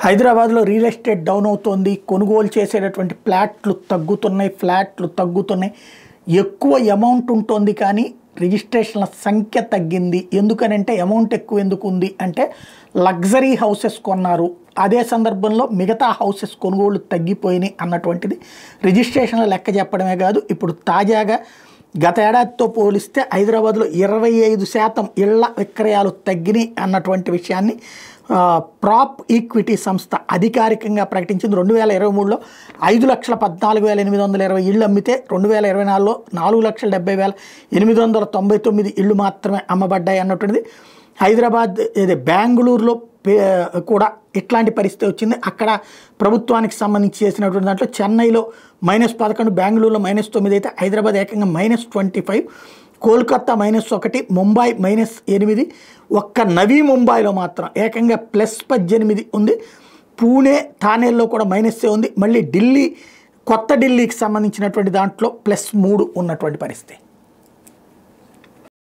హైదరాబాద్లో real estate down అవుతోంది. కొనుగోలు చేసేటటువంటి ఫ్లాట్లు తగ్గుతున్నాయి. ఎక్కువ అమౌంట్ ఉంటుంది కానీ రిజిస్ట్రేషన్ల సంఖ్య తగ్గింది. ఎందుకనంటే అమౌంట్ ఎక్కువ ఎందుకు ఉంది అంటే లగ్జరీ హౌసెస్ కొన్నారు, అదే సందర్భంలో మిగతా హౌసెస్ కొనుగోళ్లు తగ్గిపోయినాయి అన్నటువంటిది రిజిస్ట్రేషన్ల లెక్క చెప్పడమే కాదు, ఇప్పుడు తాజాగా గత ఏడాదితో పోలిస్తే హైదరాబాద్లో 25% ఇళ్ల విక్రయాలు తగ్గినాయి అన్నటువంటి విషయాన్ని ప్రాప్ ఈక్విటీ సంస్థ అధికారికంగా ప్రకటించింది. 2023లో 5,14,820 ఇళ్ళు అమ్మితే 2024లో 4,70,899 ఇళ్ళు మాత్రమే అమ్మబడ్డాయి అన్నటువంటిది. హైదరాబాద్ బెంగళూరులో కూడా ఇట్లాంటి పరిస్థితి వచ్చింది. అక్కడ ప్రభుత్వానికి సంబంధించి చేసినటువంటి దాంట్లో చెన్నైలో -11, బెంగళూరులో -9 అయితే హైదరాబాద్ ఏకంగా -25, కోల్కతా -1, ముంబై -8, ఒక్క నవీ ముంబైలో మాత్రం ఏకంగా +18 ఉంది. పూణే థానేల్లో కూడా మైనస్సే ఉంది. మళ్ళీ ఢిల్లీ, కొత్త ఢిల్లీకి సంబంధించినటువంటి దాంట్లో +3 ఉన్నటువంటి పరిస్థితి.